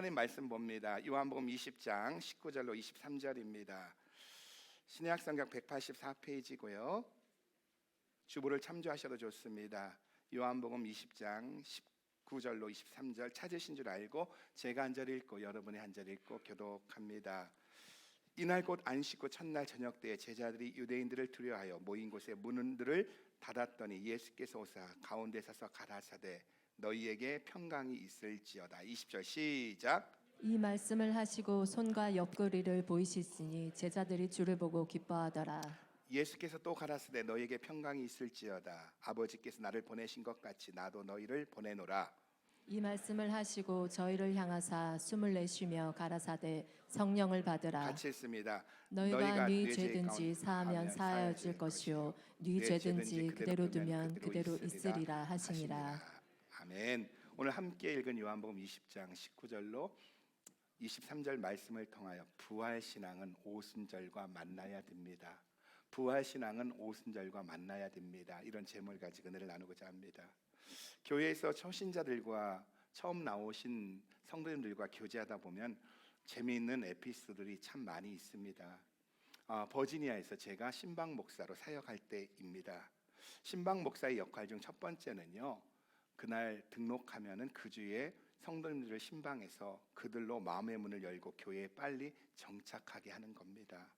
하나님 말씀 봅니다. 요한복음 20장 19절로 23절입니다. 신약성경 184페이지고요. 주보를 참조하셔도 좋습니다. 요한복음 20장 19절로 23절 찾으신 줄 알고 제가 한 절 읽고 여러분이 한 절 읽고 교독합니다. 이날 곧 안식 후 첫날 저녁 때에 제자들이 유대인들을 두려워하여 모인 곳에 문들을 닫았더니 예수께서 오사 가운데 서서 가라사대 너희에게 평강이 있을지어다. 20절 시작. 이 말씀을 하시고 손과 옆구리를 보이시으니 제자들이 주를 보고 기뻐하더라. 예수께서 또 가라사대 너희에게 평강이 있을지어다. 아버지께서 나를 보내신 것 같이 나도 너희를 보내노라. 이 말씀을 하시고 저희를 향하사 숨을 내쉬며 가라사대 성령을 받으라. 같이 읽습니다. 너희가 네 죄든지 가운데 사하면 사하여질 것이요 네 죄든지 그대로 두면 그대로 있으리라 하시니라. 아멘. 오늘 함께 읽은 요한복음 20장 19절로 23절 말씀을 통하여 부활신앙은 오순절과 만나야 됩니다. 부활신앙은 오순절과 만나야 됩니다. 이런 제목을 가지고 은혜를 나누고자 합니다. 교회에서 초신자들과 처음 나오신 성도님들과 교제하다 보면 재미있는 에피소드들이 참 많이 있습니다. 버지니아에서 제가 신방 목사로 사역할 때입니다. 신방 목사의 역할 중 첫 번째는요, 그날 등록하면은 그 주에 성도님들을 신방해서 그들로 마음의 문을 열고 교회에 빨리 정착하게 하는 겁니다.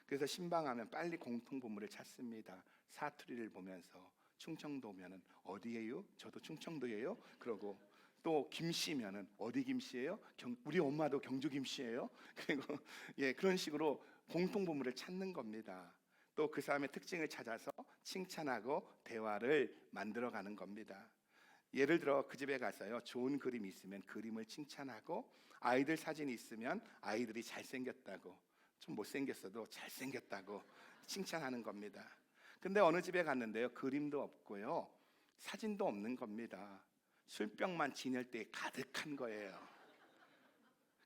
그래서 신방하면 빨리 공통 분모를 찾습니다. 사투리를 보면서 충청도 오면은 어디예요? 저도 충청도예요. 그러고 또 김씨면은 어디 김씨예요? 우리 엄마도 경주 김씨예요. 그리고 그런 식으로 공통 분모를 찾는 겁니다. 또 그 사람의 특징을 찾아서 칭찬하고 대화를 만들어가는 겁니다. 예를 들어 그 집에 가서요, 좋은 그림이 있으면 그림을 칭찬하고, 아이들 사진이 있으면 아이들이 잘생겼다고, 좀 못생겼어도 잘생겼다고 칭찬하는 겁니다. 근데 어느 집에 갔는데요, 그림도 없고요, 사진도 없는 겁니다. 술병만 진열대에 가득한 거예요.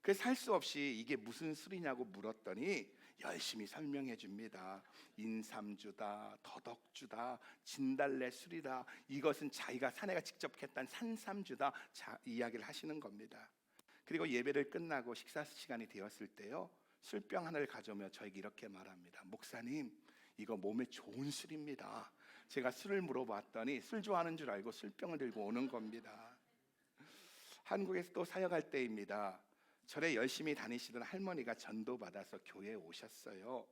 그래서 할 수 없이 이게 무슨 술이냐고 물었더니 열심히 설명해 줍니다. 인삼주다, 더덕주다, 진달래 술이다, 이것은 자기가 사내가 직접 했던 산삼주다, 이야기를 하시는 겁니다. 그리고 예배를 끝나고 식사 시간이 되었을 때요, 술병 하나를 가져오며 저에게 이렇게 말합니다. 목사님, 이거 몸에 좋은 술입니다. 제가 술을 물어봤더니 술 좋아하는 줄 알고 술병을 들고 오는 겁니다. 한국에서 또 사역할 때입니다. 절에 열심히 다니시던 할머니가 전도받아서 교회에 오셨어요.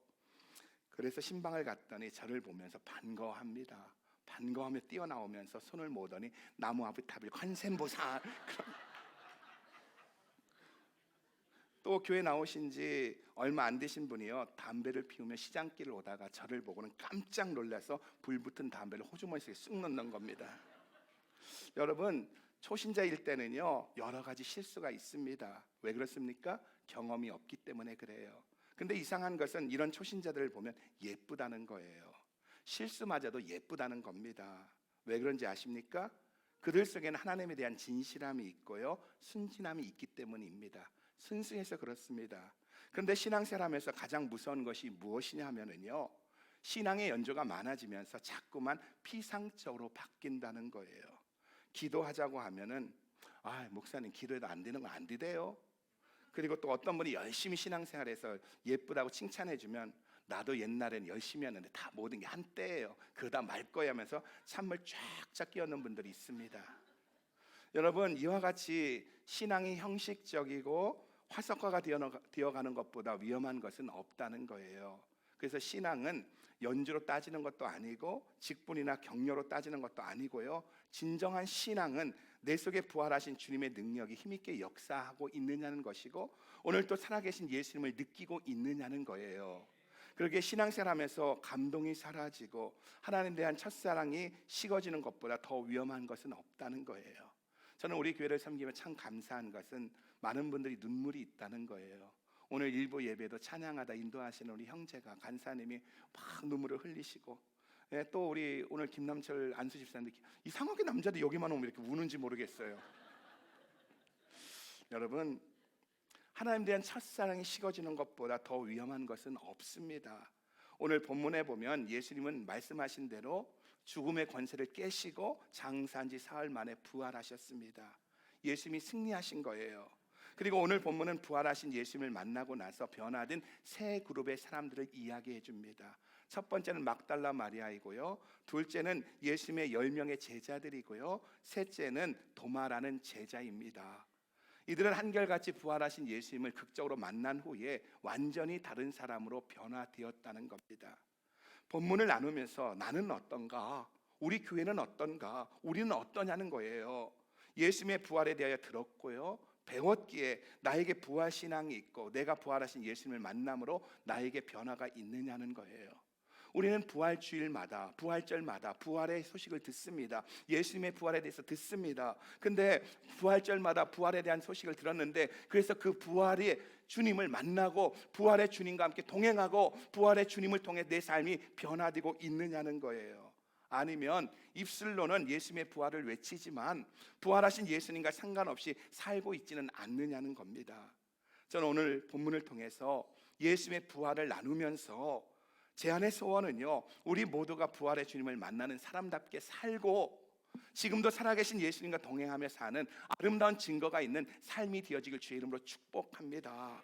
그래서 신방을 갔더니 저를 보면서 반가워합니다. 반가워하며 뛰어나오면서 손을 모으더니 나무 아부탑을 관세음보살. 또 교회 나오신 지 얼마 안 되신 분이요, 담배를 피우며 시장길을 오다가 저를 보고는 깜짝 놀라서 불 붙은 담배를 호주머니 속에 쑥 넣는 겁니다. 여러분, 초신자일 때는요, 여러 가지 실수가 있습니다. 왜 그렇습니까? 경험이 없기 때문에 그래요. 근데 이상한 것은 이런 초신자들을 보면 예쁘다는 거예요. 실수마저도 예쁘다는 겁니다. 왜 그런지 아십니까? 그들 속에는 하나님에 대한 진실함이 있고요, 순진함이 있기 때문입니다. 순수해서 그렇습니다. 그런데 신앙생활하면서 가장 무서운 것이 무엇이냐 하면은요, 신앙의 연조가 많아지면서 자꾸만 피상적으로 바뀐다는 거예요. 기도하자고 하면은 목사님 기도해도 안 되는 거 안 되대요. 그리고 또 어떤 분이 열심히 신앙생활해서 예쁘다고 칭찬해주면 나도 옛날엔 열심히 했는데 다 모든 게 한때예요, 그러다 말 거야 하면서 찬물 쫙쫙 끼얹는 분들이 있습니다. 여러분, 이와 같이 신앙이 형식적이고 화석화가 되어가는 것보다 위험한 것은 없다는 거예요. 그래서 신앙은 연주로 따지는 것도 아니고 직분이나 격려로 따지는 것도 아니고요, 진정한 신앙은 내 속에 부활하신 주님의 능력이 힘있게 역사하고 있느냐는 것이고, 오늘 또 살아계신 예수님을 느끼고 있느냐는 거예요. 그렇게 신앙생활하면서 감동이 사라지고 하나님에 대한 첫사랑이 식어지는 것보다 더 위험한 것은 없다는 거예요. 저는 우리 교회를 섬기며 참 감사한 것은 많은 분들이 눈물이 있다는 거예요. 오늘 일부 예배도 찬양하다 인도하시는 우리 형제가, 간사님이 막 눈물을 흘리시고, 또 우리 오늘 김남철 안수 집사님도 이상하게 남자들 여기만 오면 이렇게 우는지 모르겠어요. 여러분, 하나님에 대한 첫사랑이 식어지는 것보다 더 위험한 것은 없습니다. 오늘 본문에 보면 예수님은 말씀하신 대로 죽음의 권세를 깨시고 장사한 지 사흘 만에 부활하셨습니다. 예수님이 승리하신 거예요. 그리고 오늘 본문은 부활하신 예수님을 만나고 나서 변화된 세 그룹의 사람들을 이야기해 줍니다. 첫 번째는 막달라 마리아이고요, 둘째는 예수님의 10명의 제자들이고요, 셋째는 도마라는 제자입니다. 이들은 한결같이 부활하신 예수님을 극적으로 만난 후에 완전히 다른 사람으로 변화되었다는 겁니다. 본문을 나누면서 나는 어떤가? 우리 교회는 어떤가? 우리는 어떠냐는 거예요. 예수님의 부활에 대하여 들었고요, 배웠기에 나에게 부활 신앙이 있고 내가 부활하신 예수님을 만남으로 나에게 변화가 있느냐는 거예요. 우리는 부활 주일마다, 부활절마다 부활의 소식을 듣습니다. 예수님의 부활에 대해서 듣습니다. 근데 부활절마다 부활에 대한 소식을 들었는데, 그래서 그 부활의 주님을 만나고 부활의 주님과 함께 동행하고 부활의 주님을 통해 내 삶이 변화되고 있느냐는 거예요. 아니면 입술로는 예수님의 부활을 외치지만 부활하신 예수님과 상관없이 살고 있지는 않느냐는 겁니다. 저는 오늘 본문을 통해서 예수님의 부활을 나누면서 제 안의 소원은요, 우리 모두가 부활의 주님을 만나는 사람답게 살고 지금도 살아계신 예수님과 동행하며 사는 아름다운 증거가 있는 삶이 되어지길 주의 이름으로 축복합니다.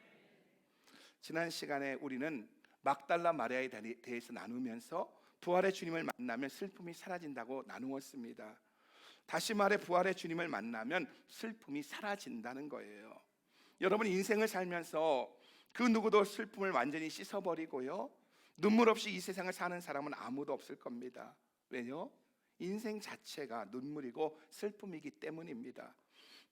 지난 시간에 우리는 막달라 마리아에 대해서 나누면서 부활의 주님을 만나면 슬픔이 사라진다고 나누었습니다. 다시 말해 부활의 주님을 만나면 슬픔이 사라진다는 거예요. 여러분, 인생을 살면서 그 누구도 슬픔을 완전히 씻어버리고요, 눈물 없이 이 세상을 사는 사람은 아무도 없을 겁니다. 왜요? 인생 자체가 눈물이고 슬픔이기 때문입니다.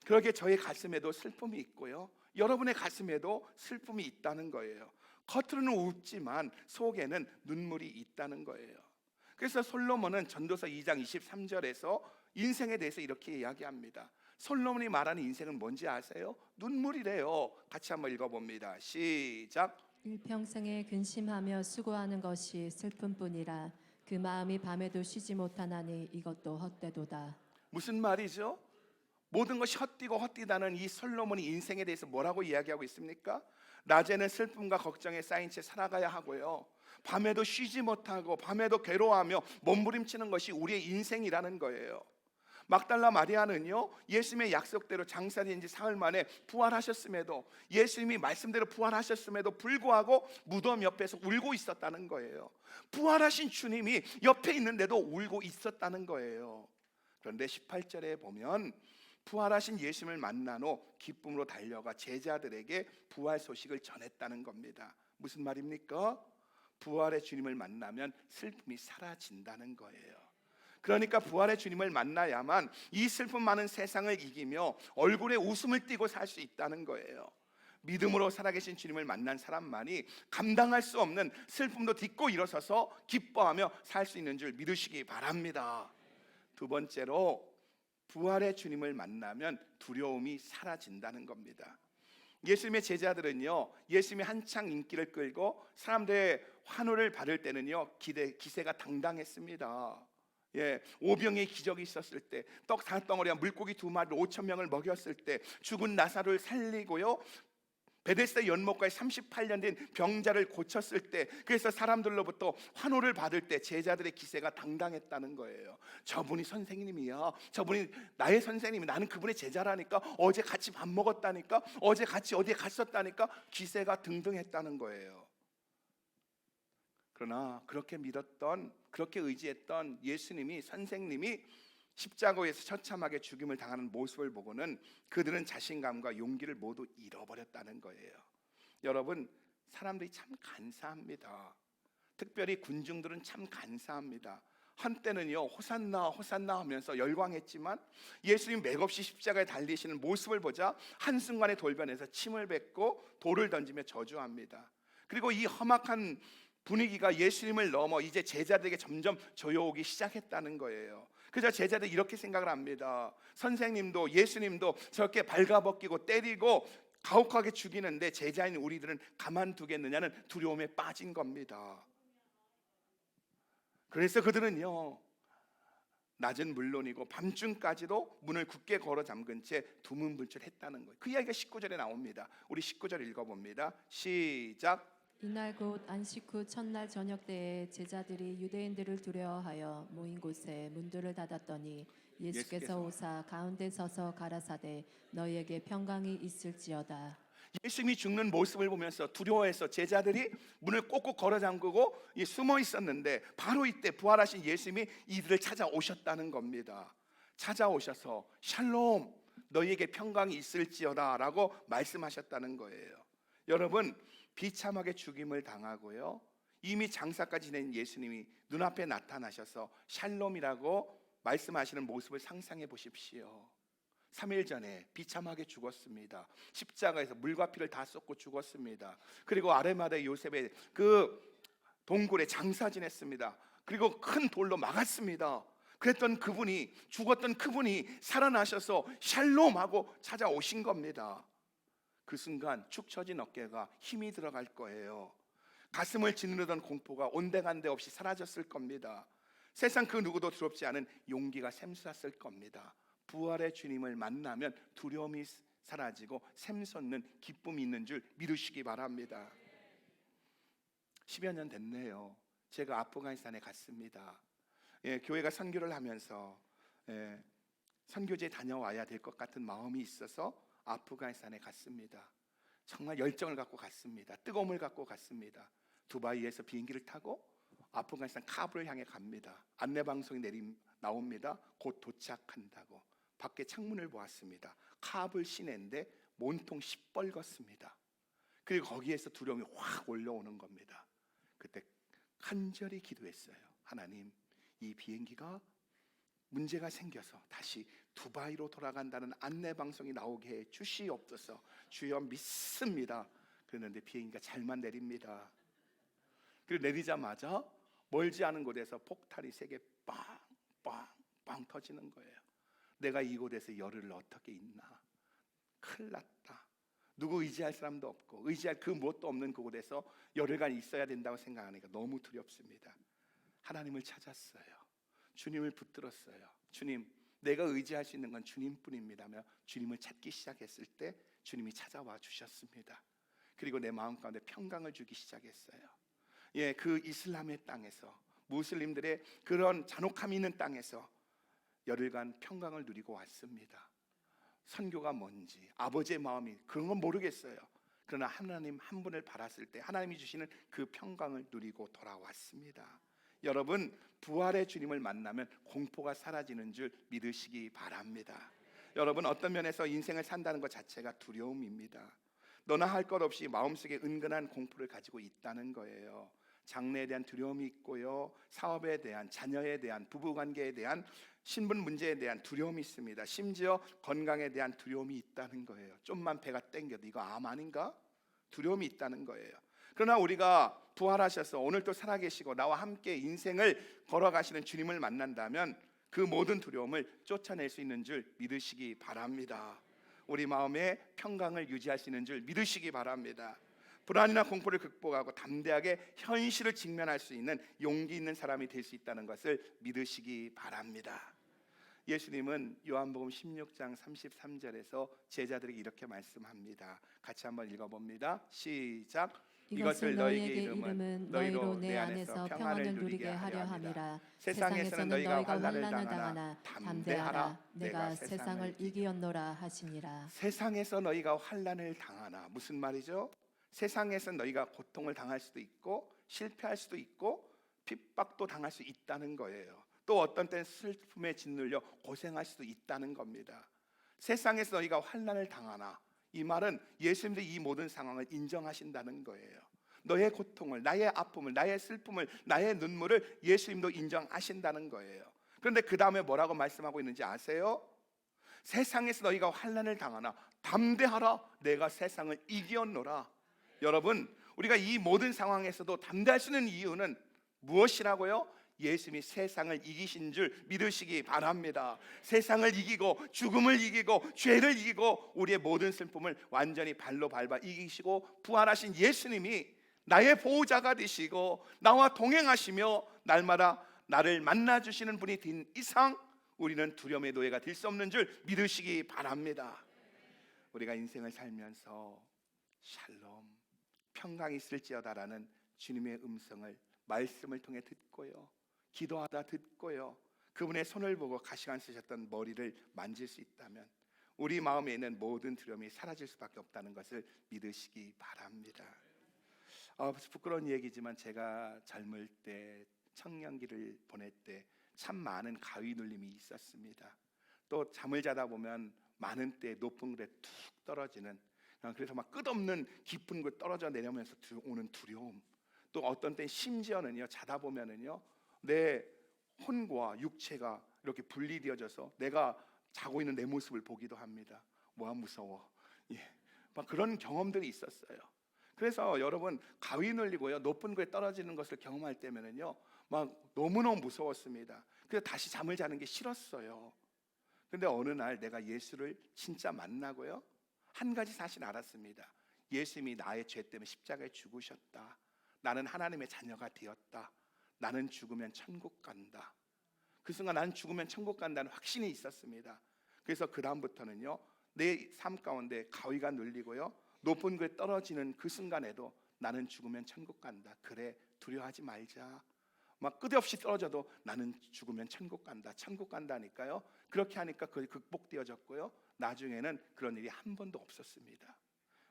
그러기에 저의 가슴에도 슬픔이 있고요, 여러분의 가슴에도 슬픔이 있다는 거예요. 겉으로는 웃지만 속에는 눈물이 있다는 거예요. 그래서 솔로몬은 전도서 2장 23절에서 인생에 대해서 이렇게 이야기합니다. 솔로몬이 말하는 인생은 뭔지 아세요? 눈물이래요. 같이 한번 읽어봅니다. 시작. 일평생에 근심하며 수고하는 것이 슬픔뿐이라. 그 마음이 밤에도 쉬지 못하나니 이것도 헛되도다. 무슨 말이죠? 모든 것이 헛되고 헛되다는 이 솔로몬이 인생에 대해서 뭐라고 이야기하고 있습니까? 낮에는 슬픔과 걱정에 쌓인 채 살아가야 하고요, 밤에도 쉬지 못하고 밤에도 괴로워하며 몸부림치는 것이 우리의 인생이라는 거예요. 막달라 마리아는요, 예수님의 약속대로 장사된 지 사흘 만에 부활하셨음에도, 예수님이 말씀대로 부활하셨음에도 불구하고 무덤 옆에서 울고 있었다는 거예요. 부활하신 주님이 옆에 있는데도 울고 있었다는 거예요. 그런데 18절에 보면 부활하신 예수님을 만난 후 기쁨으로 달려가 제자들에게 부활 소식을 전했다는 겁니다. 무슨 말입니까? 부활의 주님을 만나면 슬픔이 사라진다는 거예요. 그러니까 부활의 주님을 만나야만 이 슬픔 많은 세상을 이기며 얼굴에 웃음을 띠고 살 수 있다는 거예요. 믿음으로 살아계신 주님을 만난 사람만이 감당할 수 없는 슬픔도 딛고 일어서서 기뻐하며 살 수 있는 줄 믿으시기 바랍니다. 두 번째로, 부활의 주님을 만나면 두려움이 사라진다는 겁니다. 예수님의 제자들은요, 예수님이 한창 인기를 끌고 사람들의 환호를 받을 때는요, 기세가 당당했습니다. 오병의 기적이 있었을 때, 떡 4덩어리와 물고기 2마리로 5,000명을 먹였을 때, 죽은 나사로를 살리고요, 베데스다 연못가에 38년 된 병자를 고쳤을 때, 그래서 사람들로부터 환호를 받을 때 제자들의 기세가 당당했다는 거예요. 저분이 선생님이야, 저분이 나의 선생님이, 나는 그분의 제자라니까, 어제 같이 밥 먹었다니까, 어제 같이 어디에 갔었다니까, 기세가 등등했다는 거예요. 그러나 그렇게 믿었던, 그렇게 의지했던 예수님이, 선생님이 십자가에서 처참하게 죽임을 당하는 모습을 보고는 그들은 자신감과 용기를 모두 잃어버렸다는 거예요. 여러분, 사람들이 참 간사합니다. 특별히 군중들은 참 간사합니다. 한때는요, 호산나 호산나 하면서 열광했지만 예수님 맥없이 십자가에 달리시는 모습을 보자 한순간에 돌변해서 침을 뱉고 돌을 던지며 저주합니다. 그리고 이 험악한 분위기가 예수님을 넘어 이제 제자들에게 점점 조여오기 시작했다는 거예요. 그래서 제자들이 이렇게 생각을 합니다. 선생님도 예수님도 저렇게 발가벗기고 때리고 가혹하게 죽이는데 제자인 우리들은 가만두겠느냐는 두려움에 빠진 겁니다. 그래서 그들은요, 낮은 물론이고 밤중까지도 문을 굳게 걸어 잠근 채 두문불출했다는 거예요. 그 이야기가 19절에 나옵니다. 우리 19절 읽어봅니다. 시작. 이날 곧 안식 후 첫날 저녁 때에 제자들이 유대인들을 두려워하여 모인 곳에 문들을 닫았더니 예수께서 오사 가운데 서서 가라사대 너희에게 평강이 있을지어다. 예수님이 죽는 모습을 보면서 두려워해서 제자들이 문을 꼭꼭 걸어 잠그고 숨어 있었는데 바로 이때 부활하신 예수님이 이들을 찾아오셨다는 겁니다. 찾아오셔서 샬롬 너희에게 평강이 있을지어다 라고 말씀하셨다는 거예요. 여러분, 비참하게 죽임을 당하고요, 이미 장사까지 지낸 예수님이 눈앞에 나타나셔서 샬롬이라고 말씀하시는 모습을 상상해 보십시오. 3일 전에 비참하게 죽었습니다. 십자가에서 물과 피를 다 쏟고 죽었습니다. 그리고 아레마다 요셉의 그 동굴에 장사 지냈습니다. 그리고 큰 돌로 막았습니다. 그랬던 그분이, 죽었던 그분이 살아나셔서 샬롬하고 찾아오신 겁니다. 그 순간 축 처진 어깨가 힘이 들어갈 거예요. 가슴을 짓누르던 공포가 온데간데 없이 사라졌을 겁니다. 세상 그 누구도 두렵지 않은 용기가 샘솟았을 겁니다. 부활의 주님을 만나면 두려움이 사라지고 샘솟는 기쁨이 있는 줄 믿으시기 바랍니다. 10여 년 됐네요. 제가 아프가니스탄에 갔습니다. 교회가 선교를 하면서 선교지에 다녀와야 될 것 같은 마음이 있어서 아프가니스탄에 갔습니다. 정말 열정을 갖고 갔습니다. 뜨거움을 갖고 갔습니다. 두바이에서 비행기를 타고 아프가니스탄 카불을 향해 갑니다. 안내방송이 나옵니다. 곧 도착한다고. 밖에 창문을 보았습니다. 카불 시내인데 온통 시뻘겋습니다. 그리고 거기에서 두려움이 확 올라오는 겁니다. 그때 간절히 기도했어요. 하나님, 이 비행기가 문제가 생겨서 다시 두바이로 돌아간다는 안내방송이 나오게 해 주시옵소서. 주여 믿습니다. 그랬는데 비행기가 잘만 내립니다. 그리고 내리자마자 멀지 않은 곳에서 폭탄이 3개 빵빵빵 터지는 거예요. 내가 이곳에서 열흘을 어떻게 있나? 큰일 났다. 누구 의지할 사람도 없고 의지할 그 무엇도 없는 그곳에서 열흘간 있어야 된다고 생각하니까 너무 두렵습니다. 하나님을 찾았어요. 주님을 붙들었어요. 주님, 내가 의지할 수 있는 건 주님뿐입니다며 주님을 찾기 시작했을 때 주님이 찾아와 주셨습니다. 그리고 내 마음 가운데 평강을 주기 시작했어요. 그 이슬람의 땅에서, 무슬림들의 그런 잔혹함이 있는 땅에서 열흘간 평강을 누리고 왔습니다. 선교가 뭔지, 아버지의 마음이 그런 건 모르겠어요. 그러나 하나님 한 분을 바랐을 때 하나님이 주시는 그 평강을 누리고 돌아왔습니다. 여러분, 부활의 주님을 만나면 공포가 사라지는 줄 믿으시기 바랍니다. 여러분, 어떤 면에서 인생을 산다는 것 자체가 두려움입니다. 너나 할 것 없이 마음속에 은근한 공포를 가지고 있다는 거예요. 장래에 대한 두려움이 있고요, 사업에 대한, 자녀에 대한, 부부관계에 대한, 신분 문제에 대한 두려움이 있습니다. 심지어 건강에 대한 두려움이 있다는 거예요. 좀만 배가 땡겨도 이거 암 아닌가? 두려움이 있다는 거예요. 그러나 우리가 부활하셔서 오늘 또 살아계시고 나와 함께 인생을 걸어가시는 주님을 만난다면 그 모든 두려움을 쫓아낼 수 있는 줄 믿으시기 바랍니다. 우리 마음에 평강을 유지할 수 있는 줄 믿으시기 바랍니다. 불안이나 공포를 극복하고 담대하게 현실을 직면할 수 있는 용기 있는 사람이 될 수 있다는 것을 믿으시기 바랍니다. 예수님은 요한복음 16장 33절에서 제자들에게 이렇게 말씀합니다. 같이 한번 읽어봅니다. 시작. 이것을 너희에게 이름은 너희로 내 안에서 평안을 누리게 하려 함이라. 세상에서는 너희가 환난을 당하나 담대하라. 내가 세상을 이기었노라 하시니라. 세상에서 너희가 환난을 당하나, 무슨 말이죠? 세상에서 너희가 고통을 당할 수도 있고 실패할 수도 있고 핍박도 당할 수 있다는 거예요. 또 어떤 때는 슬픔에 짓눌려 고생할 수도 있다는 겁니다. 세상에서 너희가 환난을 당하나, 이 말은 예수님도 이 모든 상황을 인정하신다는 거예요. 너의 고통을, 나의 아픔을, 나의 슬픔을, 나의 눈물을 예수님도 인정하신다는 거예요. 그런데 그 다음에 뭐라고 말씀하고 있는지 아세요? 세상에서 너희가 환난을 당하나 담대하라. 내가 세상을 이기었노라. 여러분, 우리가 이 모든 상황에서도 담대할 수 있는 이유는 무엇이라고요? 예수님이 세상을 이기신 줄 믿으시기 바랍니다. 세상을 이기고 죽음을 이기고 죄를 이기고 우리의 모든 슬픔을 완전히 발로 밟아 이기시고 부활하신 예수님이 나의 보호자가 되시고 나와 동행하시며 날마다 나를 만나주시는 분이 된 이상 우리는 두려움의 노예가 될 수 없는 줄 믿으시기 바랍니다. 우리가 인생을 살면서 샬롬, 평강이 있을지어다라는 주님의 음성을 말씀을 통해 듣고요, 기도하다 듣고요, 그분의 손을 보고 가시관 쓰셨던 머리를 만질 수 있다면 우리 마음에 있는 모든 두려움이 사라질 수밖에 없다는 것을 믿으시기 바랍니다. 부끄러운 얘기지만 제가 젊을 때 청년기를 보낼 때 참 많은 가위 눌림이 있었습니다. 또 잠을 자다 보면 많은 때 높은 곳에 툭 떨어지는, 그래서 막 끝없는 깊은 곳 떨어져 내려오면서 오는 두려움, 또 어떤 때 심지어는요 자다 보면은요 내 혼과 육체가 이렇게 분리되어져서 내가 자고 있는 내 모습을 보기도 합니다. 와 무서워. 막 그런 경험들이 있었어요. 그래서 여러분 가위 눌리고요 높은 곳에 떨어지는 것을 경험할 때면은요 막 너무너무 무서웠습니다. 그래서 다시 잠을 자는 게 싫었어요. 근데 어느 날 내가 예수를 진짜 만나고요 한 가지 사실 알았습니다. 예수님이 나의 죄 때문에 십자가에 죽으셨다. 나는 하나님의 자녀가 되었다. 나는 죽으면 천국 간다. 그 순간 나는 죽으면 천국 간다는 확신이 있었습니다. 그래서 그 다음부터는요 내 삶 가운데 가위가 눌리고요 높은 곳에 떨어지는 그 순간에도 나는 죽으면 천국 간다. 그래 두려워하지 말자. 막 끝없이 떨어져도 나는 죽으면 천국 간다. 천국 간다니까요. 그렇게 하니까 그게 극복되어졌고요 나중에는 그런 일이 한 번도 없었습니다.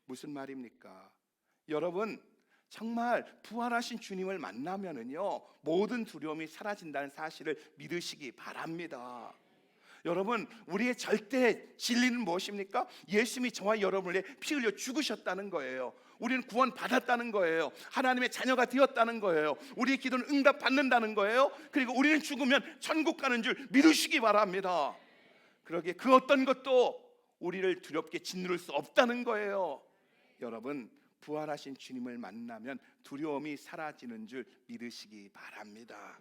무슨 말입니까? 여러분 정말 부활하신 주님을 만나면은요 모든 두려움이 사라진다는 사실을 믿으시기 바랍니다. 여러분 우리의 절대 진리는 무엇입니까? 예수님이 저와 여러분을 위해 피 흘려 죽으셨다는 거예요. 우리는 구원 받았다는 거예요. 하나님의 자녀가 되었다는 거예요. 우리의 기도는 응답 받는다는 거예요. 그리고 우리는 죽으면 천국 가는 줄 믿으시기 바랍니다. 그러기에 그 어떤 것도 우리를 두렵게 짓누를 수 없다는 거예요. 여러분 부활하신 주님을 만나면 두려움이 사라지는 줄 믿으시기 바랍니다.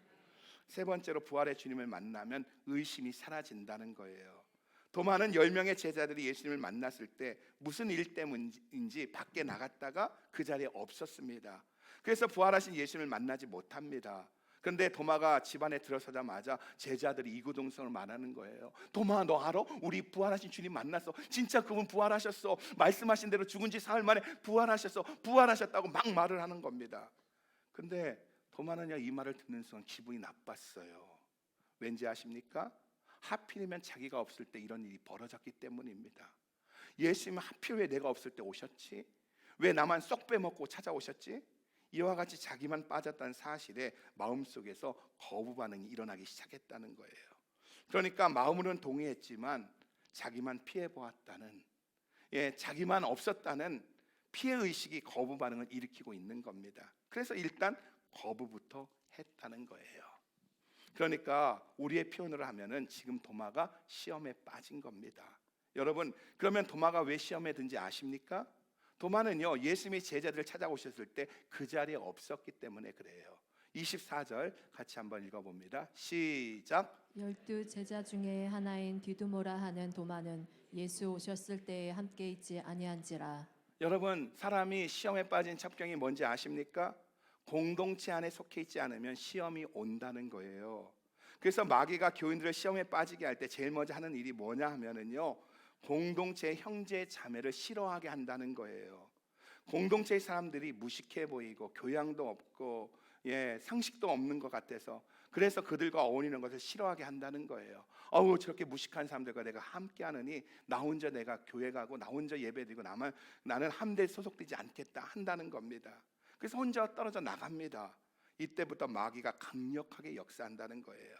세 번째로 부활의 주님을 만나면 의심이 사라진다는 거예요. 도마는 10명의 제자들이 예수님을 만났을 때 무슨 일 때문인지 밖에 나갔다가 그 자리에 없었습니다. 그래서 부활하신 예수님을 만나지 못합니다. 그런데 도마가 집안에 들어서자마자 제자들이 이구동성을 말하는 거예요. 도마 너 알아? 우리 부활하신 주님 만났어. 진짜 그분 부활하셨어. 말씀하신 대로 죽은 지 사흘 만에 부활하셨어. 부활하셨다고 막 말을 하는 겁니다. 근데 도마는요 이 말을 듣는 순간 기분이 나빴어요. 왠지 아십니까? 하필이면 자기가 없을 때 이런 일이 벌어졌기 때문입니다. 예수님은 하필 왜 내가 없을 때 오셨지? 왜 나만 쏙 빼먹고 찾아오셨지? 이와 같이 자기만 빠졌다는 사실에 마음속에서 거부 반응이 일어나기 시작했다는 거예요. 그러니까 마음으로는 동의했지만 자기만 피해보았다는, 자기만 없었다는 피해의식이 거부 반응을 일으키고 있는 겁니다. 그래서 일단 거부부터 했다는 거예요. 그러니까 우리의 표현으로 하면은 지금 도마가 시험에 빠진 겁니다. 여러분 그러면 도마가 왜 시험에 든지 아십니까? 도마는요 예수님이 제자들을 찾아오셨을 때 그 자리에 없었기 때문에 그래요. 24절 같이 한번 읽어봅니다. 시작. 12 제자 중에 하나인 디두모라 하는 도마는 예수 오셨을 때에 함께 있지 아니한지라. 여러분 사람이 시험에 빠진 첩경이 뭔지 아십니까? 공동체 안에 속해 있지 않으면 시험이 온다는 거예요. 그래서 마귀가 교인들을 시험에 빠지게 할 때 제일 먼저 하는 일이 뭐냐 하면은요 공동체의 형제 자매를 싫어하게 한다는 거예요. 공동체의 사람들이 무식해 보이고 교양도 없고 상식도 없는 것 같아서 그래서 그들과 어울리는 것을 싫어하게 한다는 거예요. 저렇게 무식한 사람들과 내가 함께 하느니 나 혼자 내가 교회 가고 나 혼자 예배드리고 나는 함대에 소속되지 않겠다 한다는 겁니다. 그래서 혼자 떨어져 나갑니다. 이때부터 마귀가 강력하게 역사한다는 거예요.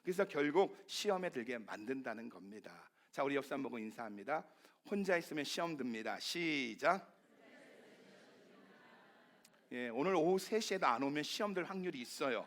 그래서 결국 시험에 들게 만든다는 겁니다. 자, 우리 옆 사람 보고 인사합니다. 혼자 있으면 시험 듭니다. 시작. 오늘 오후 3시에도 안 오면 시험 들 확률이 있어요.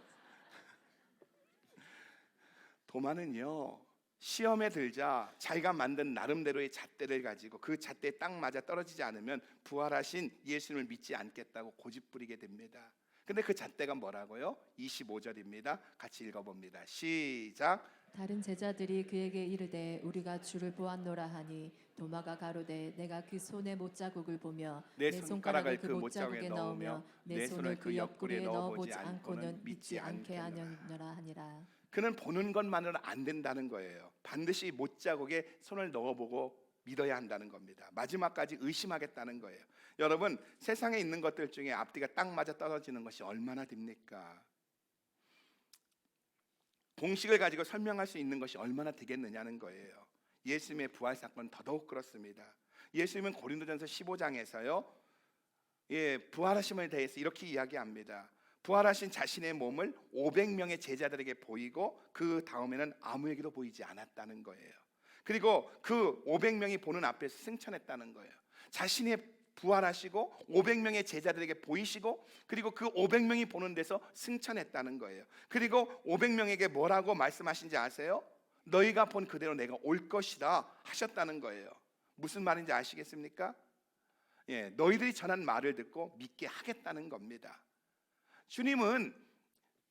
도마는요 시험에 들자 자기가 만든 나름대로의 잣대를 가지고 그 잣대에 딱 맞아 떨어지지 않으면 부활하신 예수님을 믿지 않겠다고 고집부리게 됩니다. 근데 그 잣대가 뭐라고요? 25절입니다. 같이 읽어봅니다. 시작. 다른 제자들이 그에게 이르되 우리가 주를 보았노라 하니 도마가 가로되 내가 그 손의 못자국을 보며 내 내 손가락을 손가락을 그 못자국에 넣으며 내 손을 그 옆구리에 넣어보지 않고는 믿지 않게 하느니라 하니라. 그는 보는 것만으로는 안 된다는 거예요. 반드시 못자국에 손을 넣어보고 믿어야 한다는 겁니다. 마지막까지 의심하겠다는 거예요. 여러분 세상에 있는 것들 중에 앞뒤가 딱 맞아 떨어지는 것이 얼마나 됩니까? 공식을 가지고 설명할 수 있는 것이 얼마나 되겠느냐는 거예요. 예수님의 부활 사건은 더더욱 그렇습니다. 예수님은 고린도전서 15장에서요, 부활하심에 대해서 이렇게 이야기합니다. 부활하신 자신의 몸을 500명의 제자들에게 보이고 그 다음에는 아무에게도 보이지 않았다는 거예요. 그리고 그 500명이 보는 앞에서 승천했다는 거예요. 자신이 부활하시고 500명의 제자들에게 보이시고 그리고 그 500명이 보는 데서 승천했다는 거예요. 그리고 500명에게 뭐라고 말씀하신지 아세요? 너희가 본 그대로 내가 올 것이다 하셨다는 거예요. 무슨 말인지 아시겠습니까? 너희들이 전한 말을 듣고 믿게 하겠다는 겁니다. 주님은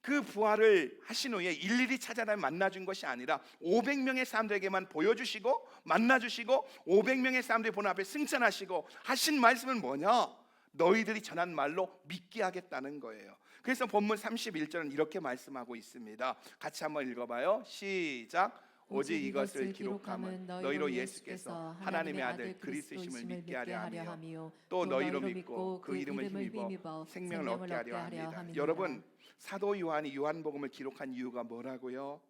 그 부활을 하신 후에 일일이 찾아다 만나준 것이 아니라 500명의 사람들에게만 보여주시고 만나주시고 500명의 사람들이 보는 앞에 승천하시고 하신 말씀은 뭐냐? 너희들이 전한 말로 믿게 하겠다는 거예요. 그래서 본문 31절은 이렇게 말씀하고 있습니다. 같이 한번 읽어봐요. 시작. 오직 이것을 기록함은 너희로 예수께서 하나님의 아들 그리스도심을 믿게 하려 하며 또 너희로 믿고 그 이름을 힘입어 생명을 얻게 하려 합니다. 여러분, 사도 요한이 요한복음을 기록한 이유가 뭐라고요?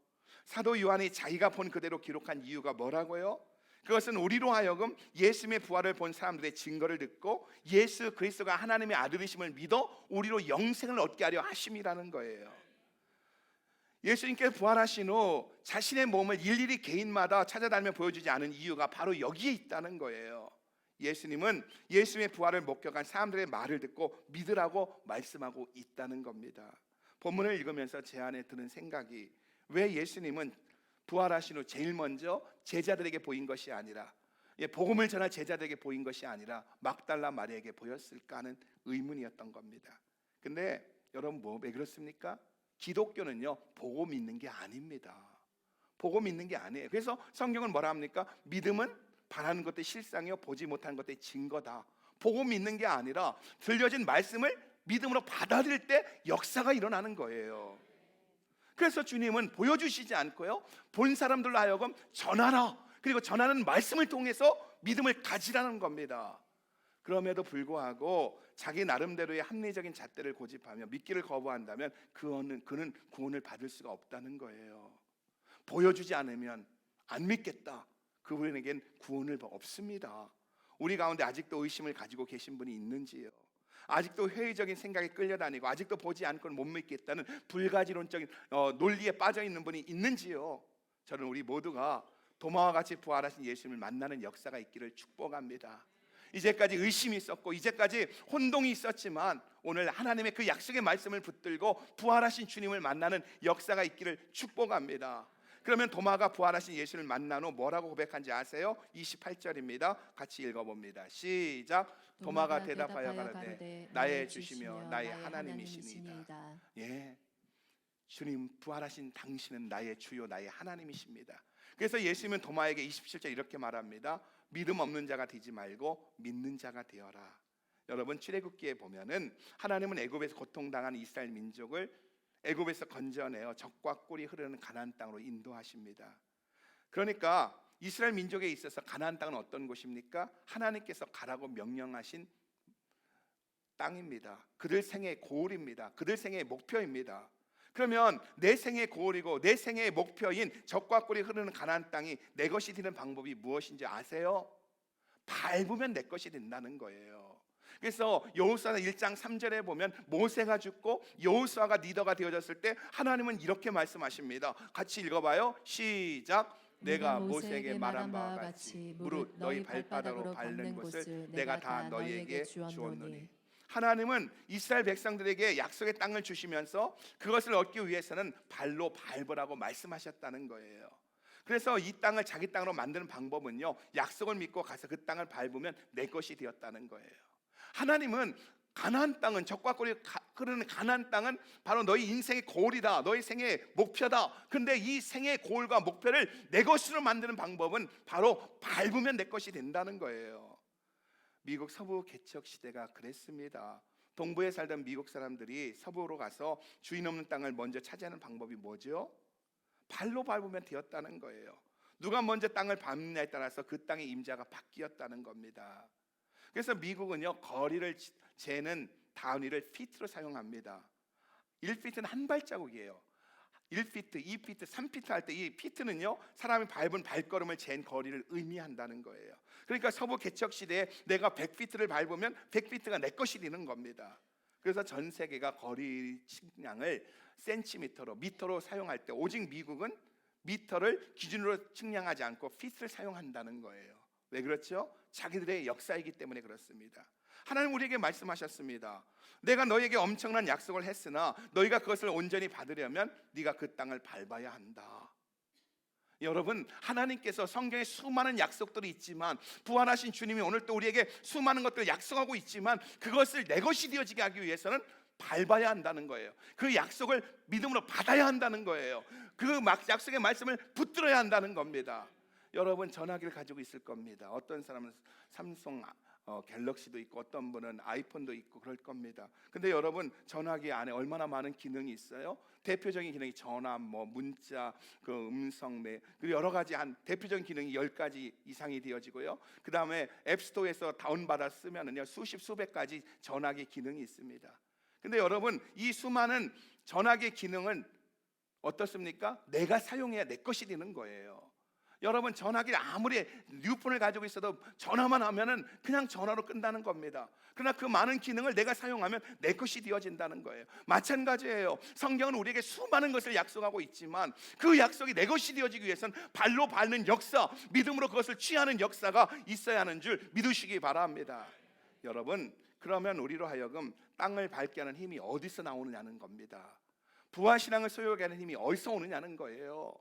사도 요한이 자기가 본 그대로 기록한 이유가 뭐라고요? 그것은 우리로 하여금 예수님의 부활을 본 사람들의 증거를 듣고 예수 그리스도가 하나님의 아들이심을 믿어 우리로 영생을 얻게 하려 하심이라는 거예요. 예수님께서 부활하신 후 자신의 몸을 일일이 개인마다 찾아다니며 보여주지 않은 이유가 바로 여기에 있다는 거예요. 예수님은 예수님의 부활을 목격한 사람들의 말을 듣고 믿으라고 말씀하고 있다는 겁니다. 본문을 읽으면서 제 안에 드는 생각이, 왜 예수님은 부활하신 후 제일 먼저 제자들에게 보인 것이 아니라 복음을 전할 제자들에게 보인 것이 아니라 막달라 마리아에게 보였을까 하는 의문이었던 겁니다. 근데 여러분, 왜 그렇습니까? 기독교는요, 보고 믿는 게 아닙니다. 보고 믿는 게 아니에요. 그래서 성경은 뭐라 합니까? 믿음은 바라는 것들이 실상이요 보지 못하는 것들이 증거다. 보고 믿는 게 아니라 들려진 말씀을 믿음으로 받아들일 때 역사가 일어나는 거예요. 그래서 주님은 보여주시지 않고요, 본 사람들로 하여금 전하라, 그리고 전하는 말씀을 통해서 믿음을 가지라는 겁니다. 그럼에도 불구하고 자기 나름대로의 합리적인 잣대를 고집하며 믿기를 거부한다면 그는 구원을 받을 수가 없다는 거예요. 보여주지 않으면 안 믿겠다, 그분에겐 구원을 없습니다. 우리 가운데 아직도 의심을 가지고 계신 분이 있는지요? 아직도 회의적인 생각에 끌려다니고 아직도 보지 않고는 못 믿겠다는 불가지론적인 논리에 빠져 있는 분이 있는지요? 저는 우리 모두가 도마와 같이 부활하신 예수님을 만나는 역사가 있기를 축복합니다. 이제까지 의심이 있었고 이제까지 혼동이 있었지만 오늘 하나님의 그 약속의 말씀을 붙들고 부활하신 주님을 만나는 역사가 있기를 축복합니다. 그러면 도마가 부활하신 예수를 만난 후 뭐라고 고백한지 아세요? 28절입니다. 같이 읽어봅니다. 시작. 도마가 대답하여 가로되 나의 주시며 나의 하나님이시니이다. 주님, 부활하신 당신은 나의 주요 나의 하나님이십니다. 그래서 예수님은 도마에게 27절 이렇게 말합니다. 믿음 없는 자가 되지 말고 믿는 자가 되어라. 여러분, 출애굽기에 보면은 하나님은 애굽에서 고통당한 이스라엘 민족을 애굽에서 건져내어 젖과 꿀이 흐르는 가나안 땅으로 인도하십니다. 그러니까 이스라엘 민족에 있어서 가나안 땅은 어떤 곳입니까? 하나님께서 가라고 명령하신 땅입니다. 그들 생애의 고울입니다. 그들 생애의 목표입니다. 그러면 내 생애의 고울이고 내 생애의 목표인 젖과 꿀이 흐르는 가나안 땅이 내 것이 되는 방법이 무엇인지 아세요? 밟으면 내 것이 된다는 거예요. 그래서 여호수아 1장 3절에 보면 모세가 죽고 여호수아가 리더가 되어졌을 때 하나님은 이렇게 말씀하십니다. 같이 읽어봐요. 시작. 내가 모세에게 말한 바와 같이 무릇 너희 발바닥으로 밟는 곳을 내가 다 너희에게 주었노니. 하나님은 이스라엘 백성들에게 약속의 땅을 주시면서 그것을 얻기 위해서는 발로 밟으라고 말씀하셨다는 거예요. 그래서 이 땅을 자기 땅으로 만드는 방법은요, 약속을 믿고 가서 그 땅을 밟으면 내 것이 되었다는 거예요. 하나님은 가나안 땅은 젖과 꿀이 흐르는 가나안 땅은 바로 너희 인생의 고울이다, 너희 생의 목표다. 그런데 이 생의 고울과 목표를 내 것으로 만드는 방법은 바로 밟으면 내 것이 된다는 거예요. 미국 서부 개척 시대가 그랬습니다. 동부에 살던 미국 사람들이 서부로 가서 주인 없는 땅을 먼저 차지하는 방법이 뭐죠? 발로 밟으면 되었다는 거예요. 누가 먼저 땅을 밟느냐에 따라서 그 땅의 임자가 바뀌었다는 겁니다. 그래서 미국은요, 거리를 재는 단위를 피트로 사용합니다. 1피트는 한 발자국이에요. 1피트, 2피트, 3피트 할 때 이 피트는요 사람이 밟은 발걸음을 잰 거리를 의미한다는 거예요. 그러니까 서부 개척 시대에 내가 100피트를 밟으면 100피트가 내 것이 되는 겁니다. 그래서 전 세계가 거리 측량을 센티미터로, 미터로 사용할 때 오직 미국은 미터를 기준으로 측량하지 않고 피트를 사용한다는 거예요. 왜 그렇죠? 자기들의 역사이기 때문에 그렇습니다. 하나님 우리에게 말씀하셨습니다. 내가 너에게 엄청난 약속을 했으나 너희가 그것을 온전히 받으려면 네가 그 땅을 밟아야 한다. 여러분, 하나님께서 성경에 수많은 약속들이 있지만 부활하신 주님이 오늘 또 우리에게 수많은 것들을 약속하고 있지만 그것을 내 것이 되어지게 하기 위해서는 밟아야 한다는 거예요. 그 약속을 믿음으로 받아야 한다는 거예요. 그 약속의 말씀을 붙들어야 한다는 겁니다. 여러분 전화기를 가지고 있을 겁니다. 어떤 사람은 삼성 갤럭시도 있고 어떤 분은 아이폰도 있고 그럴 겁니다. 근데 여러분 전화기 안에 얼마나 많은 기능이 있어요? 대표적인 기능이 전화, 문자, 그 음성, 그리고 여러 가지 한 대표적인 기능이 10가지 이상이 되어지고요. 그 다음에 앱스토어에서 다운받아 쓰면은요 수십 수백 가지 전화기 기능이 있습니다. 근데 여러분 이 수많은 전화기 기능은 어떻습니까? 내가 사용해야 내 것이 되는 거예요. 여러분 전화기를 아무리 뉴폰을 가지고 있어도 전화만 하면은 그냥 전화로 끝나는 겁니다. 그러나 그 많은 기능을 내가 사용하면 내 것이 되어진다는 거예요. 마찬가지예요. 성경은 우리에게 수많은 것을 약속하고 있지만 그 약속이 내 것이 되어지기 위해서는 발로 밟는 역사, 믿음으로 그것을 취하는 역사가 있어야 하는 줄 믿으시기 바랍니다. 여러분 그러면 우리로 하여금 땅을 밟게 하는 힘이 어디서 나오느냐는 겁니다. 부활신앙을 소유하게 하는 힘이 어디서 오느냐는 거예요.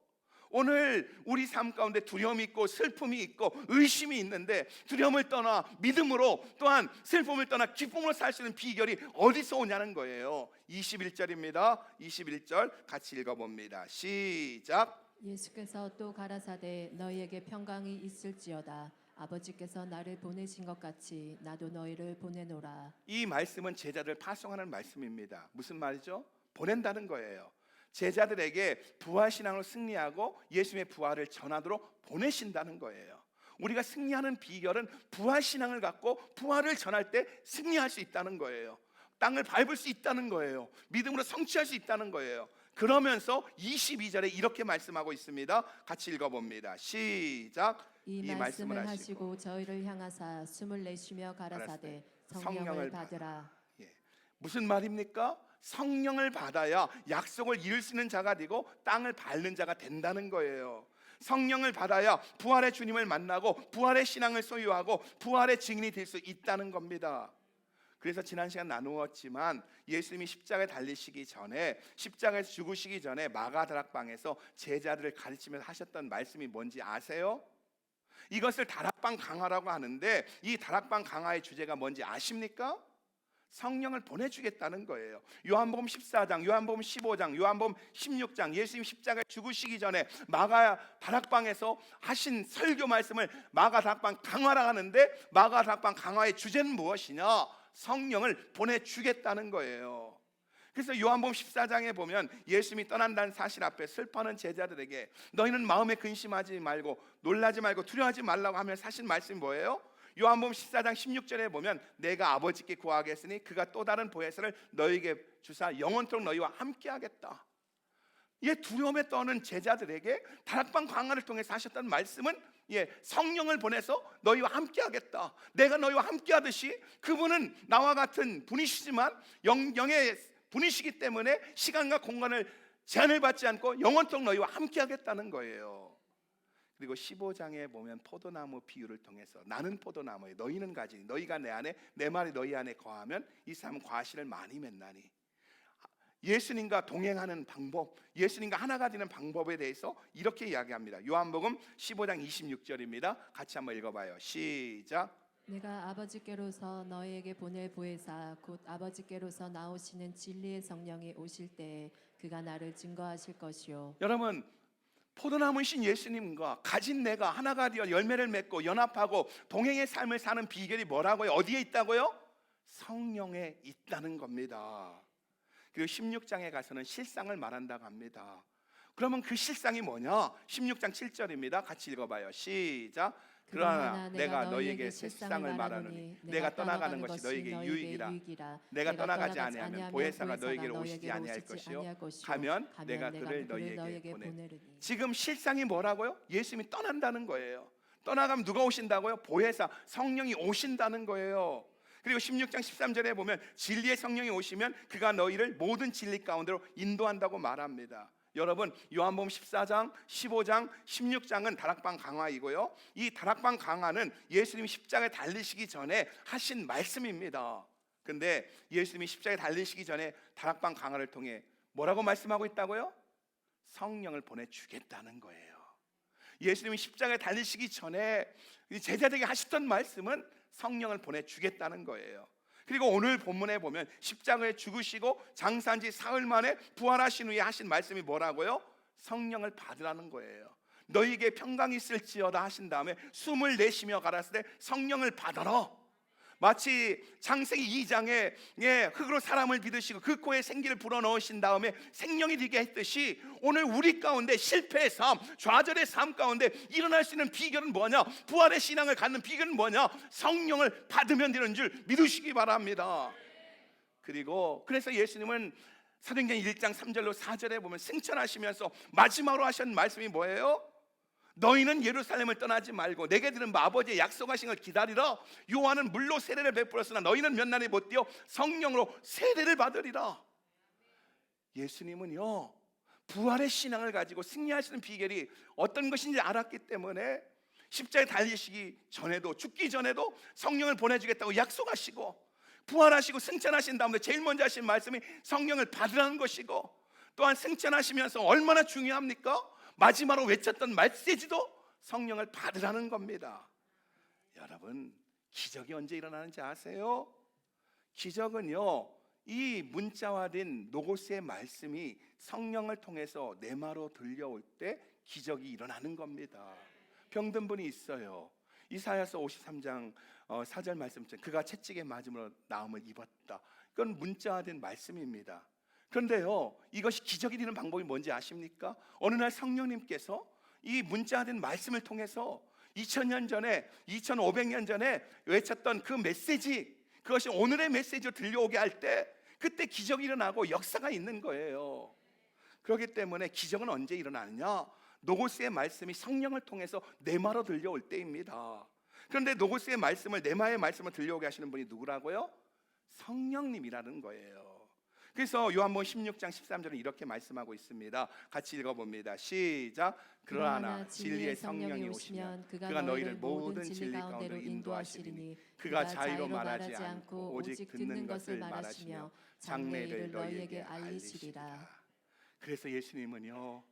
오늘 우리 삶 가운데 두려움이 있고 슬픔이 있고 의심이 있는데 두려움을 떠나 믿음으로 또한 슬픔을 떠나 기쁨으로 살 수 있는 비결이 어디서 오냐는 거예요. 21절입니다. 21절 같이 읽어봅니다. 시작. 예수께서 또 가라사대 너희에게 평강이 있을지어다. 아버지께서 나를 보내신 것 같이 나도 너희를 보내노라. 이 말씀은 제자들 파송하는 말씀입니다. 무슨 말이죠? 보낸다는 거예요. 제자들에게 부활신앙으로 승리하고 예수님의 부활을 전하도록 보내신다는 거예요. 우리가 승리하는 비결은 부활신앙을 갖고 부활을 전할 때 승리할 수 있다는 거예요. 땅을 밟을 수 있다는 거예요. 믿음으로 성취할 수 있다는 거예요. 그러면서 22절에 이렇게 말씀하고 있습니다. 같이 읽어봅니다. 시작. 이 말씀을 하시고 저희를 향하사 숨을 내쉬며 가라사대 성령을 받으라. 무슨 말입니까? 성령을 받아야 약속을 이룰 수 있는 자가 되고 땅을 밟는 자가 된다는 거예요. 성령을 받아야 부활의 주님을 만나고 부활의 신앙을 소유하고 부활의 증인이 될 수 있다는 겁니다. 그래서 지난 시간 나누었지만 예수님이 십자가에 달리시기 전에, 십자가에서 죽으시기 전에 마가다락방에서 제자들을 가르치면서 하셨던 말씀이 뭔지 아세요? 이것을 다락방 강화라고 하는데 이 다락방 강화의 주제가 뭔지 아십니까? 성령을 보내주겠다는 거예요. 요한복음 14장, 요한복음 15장, 요한복음 16장 예수님 십자가에 죽으시기 전에 마가 다락방에서 하신 설교 말씀을 마가 다락방 강화라고 하는데 마가 다락방 강화의 주제는 무엇이냐? 성령을 보내주겠다는 거예요. 그래서 요한복음 14장에 보면 예수님이 떠난다는 사실 앞에 슬퍼하는 제자들에게 너희는 마음에 근심하지 말고 놀라지 말고 두려워하지 말라고 하면 사실 말씀이 뭐예요? 요한복음 14장 16절에 보면 내가 아버지께 구하겠으니 그가 또 다른 보혜사를 너희에게 주사 영원토록 너희와 함께하겠다. 이 두려움에 떠는 제자들에게 다락방 강화를 통해서 하셨던 말씀은 성령을 보내서 너희와 함께하겠다. 내가 너희와 함께하듯이 그분은 나와 같은 분이시지만 영의 분이시기 때문에 시간과 공간을 제한을 받지 않고 영원토록 너희와 함께하겠다는 거예요. 그리고 15장에 보면 포도나무 비유를 통해서 나는 포도나무에 너희는 가지니 너희가 내 안에 내 말이 너희 안에 거하면 이 사람은 과실을 많이 맺나니. 예수님과 동행하는 방법, 예수님과 하나가 되는 방법에 대해서 이렇게 이야기합니다. 요한복음 15장 26절입니다. 같이 한번 읽어봐요. 시작. 내가 아버지께로서 너희에게 보낼 보혜사 곧 아버지께로서 나오시는 진리의 성령이 오실 때에 그가 나를 증거하실 것이요. 여러분 포도나무이신 예수님과 가진 내가 하나가 되어 열매를 맺고 연합하고 동행의 삶을 사는 비결이 뭐라고요? 어디에 있다고요? 성령에 있다는 겁니다. 그리고 16장에 가서는 실상을 말한다고 합니다. 그러면 그 실상이 뭐냐? 16장 7절입니다. 같이 읽어봐요. 시작. 그러나 내가 너희에게 실상을 말하노니 내가 떠나가는 것이 너희에게 유익이라. 내가 떠나가지 아니하면 보혜사가 너희에게로 오시지 아니할 것이요 가면 내가 그를 너희에게 보내리니. 지금 실상이 뭐라고요? 예수님이 떠난다는 거예요. 떠나가면 누가 오신다고요? 보혜사 성령이 오신다는 거예요. 그리고 16장 13절에 보면 진리의 성령이 오시면 그가 너희를 모든 진리 가운데로 인도한다고 말합니다. 여러분, 요한복음 14장, 15장, 16장은 다락방 강화이고요. 이 다락방 강화는 예수님이 십자가에 달리시기 전에 하신 말씀입니다. 근데 예수님이 십자가에 달리시기 전에 다락방 강화를 통해 뭐라고 말씀하고 있다고요? 성령을 보내주겠다는 거예요. 예수님이 십자가에 달리시기 전에 제자들에게 하셨던 말씀은 성령을 보내주겠다는 거예요. 그리고 오늘 본문에 보면 십자가에 죽으시고 장사한 지 사흘 만에 부활하신 후에 하신 말씀이 뭐라고요? 성령을 받으라는 거예요. 너희에게 평강이 있을지어다 하신 다음에 숨을 내쉬며 가라사대 성령을 받아라. 마치 창세기 2장에 흙으로 사람을 빚으시고 그 코에 생기를 불어넣으신 다음에 생명이 되게 했듯이 오늘 우리 가운데 실패의 삶, 좌절의 삶 가운데 일어날 수 있는 비결은 뭐냐? 부활의 신앙을 갖는 비결은 뭐냐? 성령을 받으면 되는 줄 믿으시기 바랍니다. 그리고 그래서 예수님은 사도행전 1장 3절로 4절에 보면 승천하시면서 마지막으로 하신 말씀이 뭐예요? 너희는 예루살렘을 떠나지 말고 내게 들은 아버지의 약속하신 걸 기다리라. 요한은 물로 세례를 베풀었으나 너희는 몇 날이 못 뛰어 성령으로 세례를 받으리라. 예수님은요 부활의 신앙을 가지고 승리하시는 비결이 어떤 것인지 알았기 때문에 십자가에 달리시기 전에도 죽기 전에도 성령을 보내주겠다고 약속하시고 부활하시고 승천하신 다음에 제일 먼저 하신 말씀이 성령을 받으라는 것이고 또한 승천하시면서 얼마나 중요합니까? 마지막으로 외쳤던 메시지도 성령을 받으라는 겁니다. 여러분, 기적이 언제 일어나는지 아세요? 기적은요 이 문자화된 로고스의 말씀이 성령을 통해서 내마로 들려올 때 기적이 일어나는 겁니다. 병든 분이 있어요. 이사야서 53장 4절 말씀처럼 그가 채찍에 맞음으로 나음을 입었다. 이건 문자화된 말씀입니다. 그런데요 이것이 기적이 되는 방법이 뭔지 아십니까? 어느 날 성령님께서 이 문자화된 말씀을 통해서 2000년 전에 2500년 전에 외쳤던 그 메시지, 그것이 오늘의 메시지로 들려오게 할 때 그때 기적이 일어나고 역사가 있는 거예요. 그렇기 때문에 기적은 언제 일어나느냐? 노고스의 말씀이 성령을 통해서 네마로 들려올 때입니다. 그런데 노고스의 말씀을 네마의 말씀을 들려오게 하시는 분이 누구라고요? 성령님이라는 거예요. 그래서 요한복음 16장 13절은 이렇게 말씀하고 있습니다. 같이 읽어봅니다. 시작. 그러나 진리의 성령이 오시면 그가 너희를 모든 진리 가운데로 인도하시리니 그가 자의로 말하지 않고 오직 듣는 것을 말하시며 장래일을 너희에게 알리시리라. 그래서 예수님은요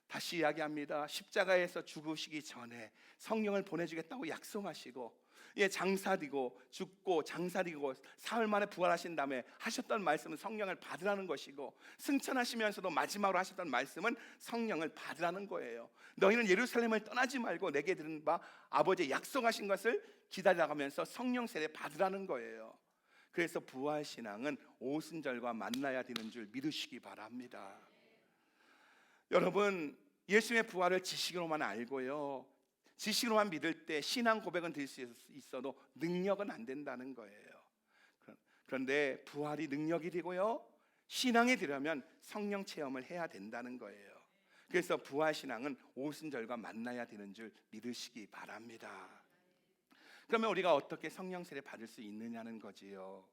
다시 이야기합니다. 십자가에서 죽으시기 전에 성령을 보내주겠다고 약속하시고 장사되고 죽고 장사되고 사흘 만에 부활하신 다음에 하셨던 말씀은 성령을 받으라는 것이고 승천하시면서도 마지막으로 하셨던 말씀은 성령을 받으라는 거예요. 너희는 예루살렘을 떠나지 말고 내게 들은 바 아버지의 약속하신 것을 기다려가면서 성령 세례 받으라는 거예요. 그래서 부활신앙은 오순절과 만나야 되는 줄 믿으시기 바랍니다. 여러분, 예수님의 부활을 지식으로만 알고요 지식으로만 믿을 때 신앙 고백은 될 수 있어도 능력은 안 된다는 거예요. 그런데 부활이 능력이 되고요 신앙이 되려면 성령 체험을 해야 된다는 거예요. 그래서 부활신앙은 오순절과 만나야 되는 줄 믿으시기 바랍니다. 그러면 우리가 어떻게 성령 세례 받을 수 있느냐는 거지요.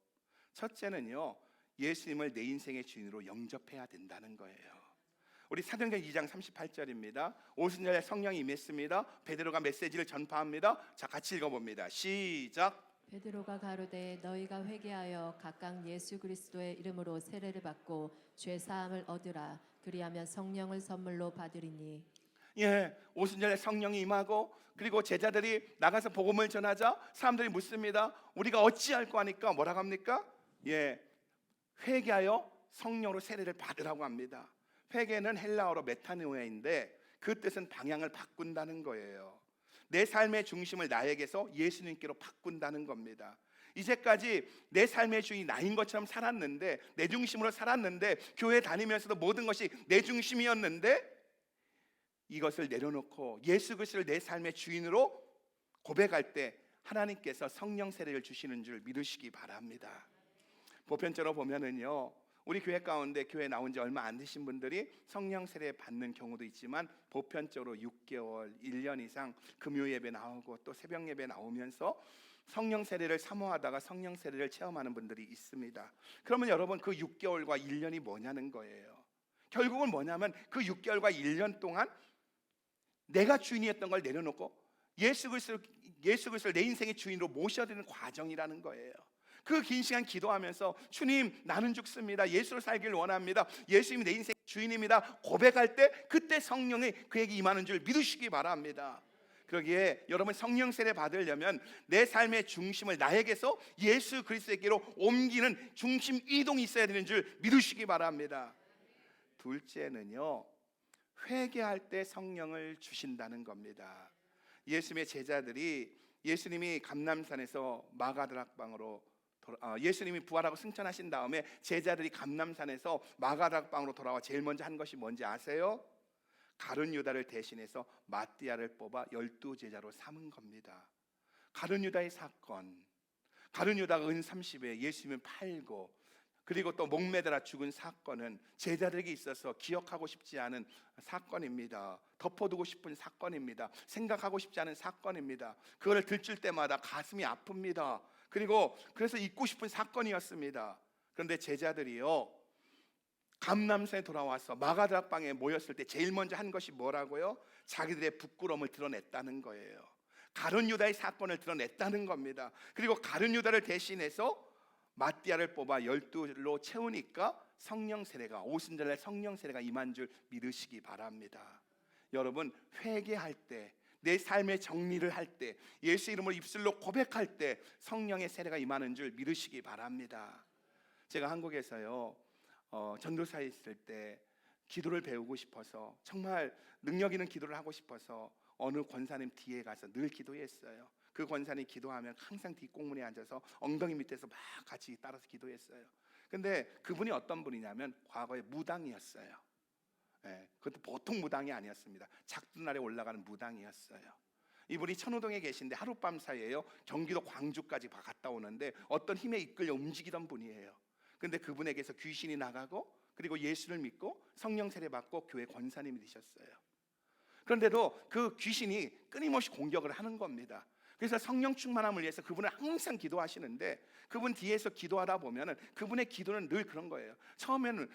첫째는요 예수님을 내 인생의 주인으로 영접해야 된다는 거예요. 우리 사도행전 2장 38절입니다. 오순절에 성령이 임했습니다. 베드로가 메시지를 전파합니다. 자, 같이 읽어봅니다. 시작. 베드로가 가로되 너희가 회개하여 각각 예수 그리스도의 이름으로 세례를 받고 죄 사함을 얻으라. 그리하면 성령을 선물로 받으리니. 오순절에 성령이 임하고 그리고 제자들이 나가서 복음을 전하자 사람들이 묻습니다. 우리가 어찌할까 하니까 뭐라고 합니까? 회개하여 성령으로 세례를 받으라고 합니다. 회개는 헬라어로 메타노이아인데 그 뜻은 방향을 바꾼다는 거예요. 내 삶의 중심을 나에게서 예수님께로 바꾼다는 겁니다. 이제까지 내 삶의 주인이 나인 것처럼 살았는데 내 중심으로 살았는데 교회 다니면서도 모든 것이 내 중심이었는데 이것을 내려놓고 예수 그리스도를 내 삶의 주인으로 고백할 때 하나님께서 성령 세례를 주시는 줄 믿으시기 바랍니다. 보편적으로 보면은요, 우리 교회 가운데 교회 나온 지 얼마 안 되신 분들이 성령 세례 받는 경우도 있지만 보편적으로 6개월, 1년 이상 금요 예배 나오고 또 새벽 예배 나오면서 성령 세례를 사모하다가 성령 세례를 체험하는 분들이 있습니다. 그러면 여러분, 그 6개월과 1년이 뭐냐는 거예요. 결국은 뭐냐면 그 6개월과 1년 동안 내가 주인이었던 걸 내려놓고 예수 그리스도를 내 인생의 주인으로 모셔야 되는 과정이라는 거예요. 그 긴 시간 기도하면서 주님, 나는 죽습니다. 예수로 살기를 원합니다. 예수님이 내 인생의 주인입니다. 고백할 때 그때 성령이 그에게 임하는 줄 믿으시기 바랍니다. 그러기에 여러분, 성령 세례 받으려면 내 삶의 중심을 나에게서 예수 그리스도에게로 옮기는 중심 이동이 있어야 되는 줄 믿으시기 바랍니다. 둘째는요, 회개할 때 성령을 주신다는 겁니다. 예수님의 제자들이 예수님이 감람산에서 마가다락방으로 예수님이 부활하고 승천하신 다음에 제자들이 감람산에서 마가다락방으로 돌아와 제일 먼저 한 것이 뭔지 아세요? 가룟 유다를 대신해서 마띠아를 뽑아 12제자로 삼은 겁니다. 가룟 유다의 사건, 가룟 유다가 은 30에 예수님을 팔고 그리고 또 목매달아 죽은 사건은 제자들에게 있어서 기억하고 싶지 않은 사건입니다. 덮어두고 싶은 사건입니다. 생각하고 싶지 않은 사건입니다. 그거를 들칠 때마다 가슴이 아픕니다. 그래서 잊고 싶은 사건이었습니다. 그런데 제자들이요, 감람산에 돌아와서 마가다락방에 모였을 때 제일 먼저 한 것이 뭐라고요? 자기들의 부끄러움을 드러냈다는 거예요. 가룟 유다의 사건을 드러냈다는 겁니다. 그리고 가룟 유다를 대신해서 마띠아를 뽑아 12로 채우니까 성령 세례가, 오순절날 성령 세례가 임한 줄 믿으시기 바랍니다. 여러분, 회개할 때, 내 삶의 정리를 할 때, 예수 이름으로 입술로 고백할 때 성령의 세례가 임하는 줄 믿으시기 바랍니다. 제가 한국에서요, 전도사에 있을 때 기도를 배우고 싶어서, 정말 능력 있는 기도를 하고 싶어서 어느 권사님 뒤에 가서 늘 기도했어요. 그 권사님 기도하면 항상 뒷공문에 앉아서 엉덩이 밑에서 막 같이 따라서 기도했어요. 근데 그분이 어떤 분이냐면 과거에 무당이었어요. 그것도 보통 무당이 아니었습니다. 작두날에 올라가는 무당이었어요. 이분이 천호동에 계신데 하룻밤 사이에요, 경기도 광주까지 갔다 오는데 어떤 힘에 이끌려 움직이던 분이에요. 근데 그분에게서 귀신이 나가고 그리고 예수를 믿고 성령 세례 받고 교회 권사님이 되셨어요. 그런데도 그 귀신이 끊임없이 공격을 하는 겁니다. 그래서 성령 충만함을 위해서 그분은 항상 기도하시는데, 그분 뒤에서 기도하다 보면은 그분의 기도는 늘 그런 거예요. 처음에는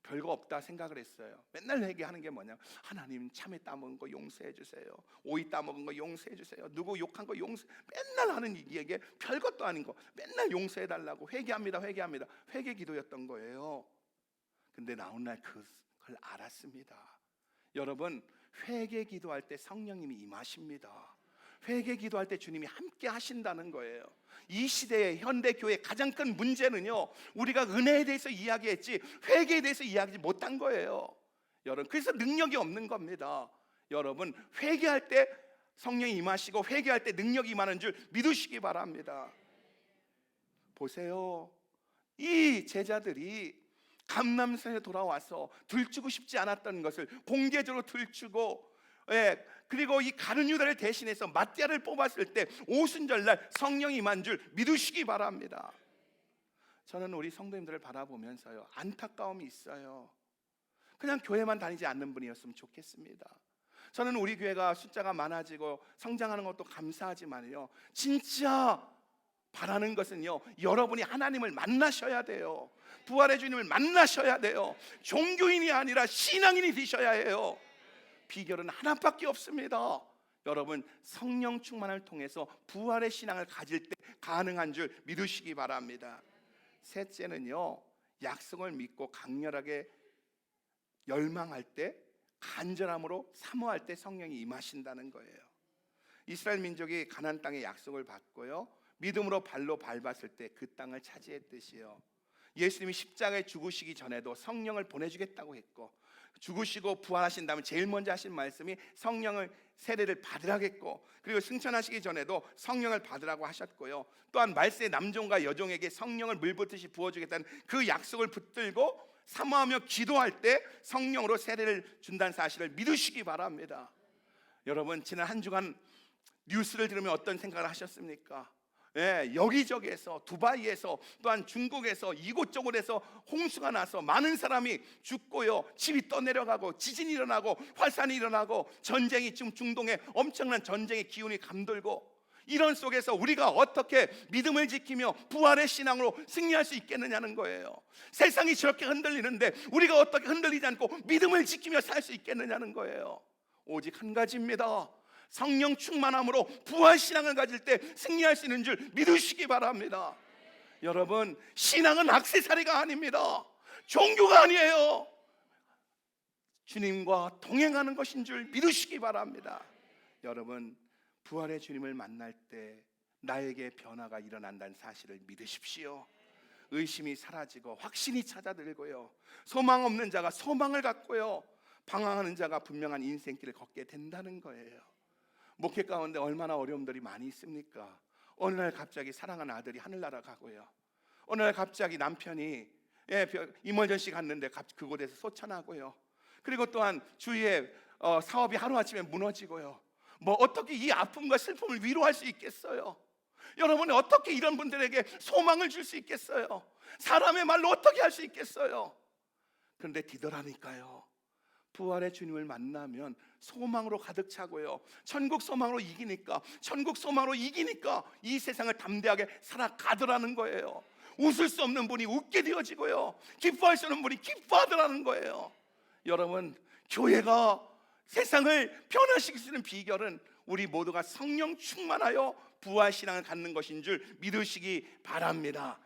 별거 없다 생각을 했어요. 맨날 회개하는 게 뭐냐, 하나님 참외 따먹은 거 용서해 주세요. 오이 따먹은 거 용서해 주세요. 누구 욕한 거 용서, 맨날 하는 이게 별것도 아닌 거 맨날 용서해 달라고 회개합니다. 회개 기도였던 거예요. 근데 나온 날 그걸 알았습니다. 여러분, 회개 기도할 때 성령님이 임하십니다. 회개 기도할 때 주님이 함께 하신다는 거예요. 이 시대의 현대 교회의 가장 큰 문제는요, 우리가 은혜에 대해서 이야기했지 회개에 대해서 이야기하지 못한 거예요. 여러분, 그래서 능력이 없는 겁니다. 여러분, 회개할 때 성령이 임하시고 회개할 때 능력이 임하는 줄 믿으시기 바랍니다. 보세요, 이 제자들이 감람산에 돌아와서 들추고 싶지 않았던 것을 공개적으로 들추고, 그리고 이 가룟 유다를 대신해서 마띠아를 뽑았을 때 오순절날 성령이 임한 줄 믿으시기 바랍니다. 저는 우리 성도님들을 바라보면서요, 안타까움이 있어요. 그냥 교회만 다니지 않는 분이었으면 좋겠습니다. 저는 우리 교회가 숫자가 많아지고 성장하는 것도 감사하지만요, 진짜 바라는 것은요, 여러분이 하나님을 만나셔야 돼요. 부활의 주님을 만나셔야 돼요. 종교인이 아니라 신앙인이 되셔야 해요. 비결은 하나밖에 없습니다. 여러분, 성령 충만을 통해서 부활의 신앙을 가질 때 가능한 줄 믿으시기 바랍니다. 셋째는요, 약속을 믿고 강렬하게 열망할 때, 간절함으로 사모할 때 성령이 임하신다는 거예요. 이스라엘 민족이 가나안 땅의 약속을 받고요, 믿음으로 발로 밟았을 때 그 땅을 차지했듯이요, 예수님이 십자가에 죽으시기 전에도 성령을 보내주겠다고 했고, 죽으시고 부활하신 다음에 제일 먼저 하신 말씀이 성령을 세례를 받으라겠고, 그리고 승천하시기 전에도 성령을 받으라고 하셨고요, 또한 말세의 남종과 여종에게 성령을 물붓듯이 부어주겠다는 그 약속을 붙들고 사모하며 기도할 때 성령으로 세례를 준다는 사실을 믿으시기 바랍니다. 여러분, 지난 한 주간 뉴스를 들으면 어떤 생각을 하셨습니까? 예, 여기저기에서, 두바이에서, 또한 중국에서 이곳저곳에서 홍수가 나서 많은 사람이 죽고요, 집이 떠내려가고 지진이 일어나고 화산이 일어나고 전쟁이, 지금 중동에 엄청난 전쟁의 기운이 감돌고, 이런 속에서 우리가 어떻게 믿음을 지키며 부활의 신앙으로 승리할 수 있겠느냐는 거예요. 세상이 저렇게 흔들리는데 우리가 어떻게 흔들리지 않고 믿음을 지키며 살 수 있겠느냐는 거예요. 오직 한 가지입니다. 성령 충만함으로 부활 신앙을 가질 때 승리할 수 있는 줄 믿으시기 바랍니다. 여러분, 신앙은 액세서리가 아닙니다. 종교가 아니에요. 주님과 동행하는 것인 줄 믿으시기 바랍니다. 여러분, 부활의 주님을 만날 때 나에게 변화가 일어난다는 사실을 믿으십시오. 의심이 사라지고 확신이 찾아들고요, 소망 없는 자가 소망을 갖고요, 방황하는 자가 분명한 인생길을 걷게 된다는 거예요. 목회 가운데 얼마나 어려움들이 많이 있습니까? 어느 날 갑자기 사랑하는 아들이 하늘나라 가고요, 어느 날 갑자기 남편이 이머전시 갔는데 그곳에서 소천하고요, 그리고 또한 주위에 사업이 하루아침에 무너지고요. 뭐 어떻게 이 아픔과 슬픔을 위로할 수 있겠어요? 여러분이 어떻게 이런 분들에게 소망을 줄 수 있겠어요? 사람의 말로 어떻게 할 수 있겠어요? 그런데 뒤돌아니까요, 부활의 주님을 만나면 소망으로 가득 차고요, 천국 소망으로 이기니까, 천국 소망으로 이기니까 이 세상을 담대하게 살아가더라는 거예요. 웃을 수 없는 분이 웃게 되어지고요, 기뻐할 수 없는 분이 기뻐하더라는 거예요. 여러분, 교회가 세상을 변화시킬 수 있는 비결은 우리 모두가 성령 충만하여 부활 신앙을 갖는 것인 줄 믿으시기 바랍니다.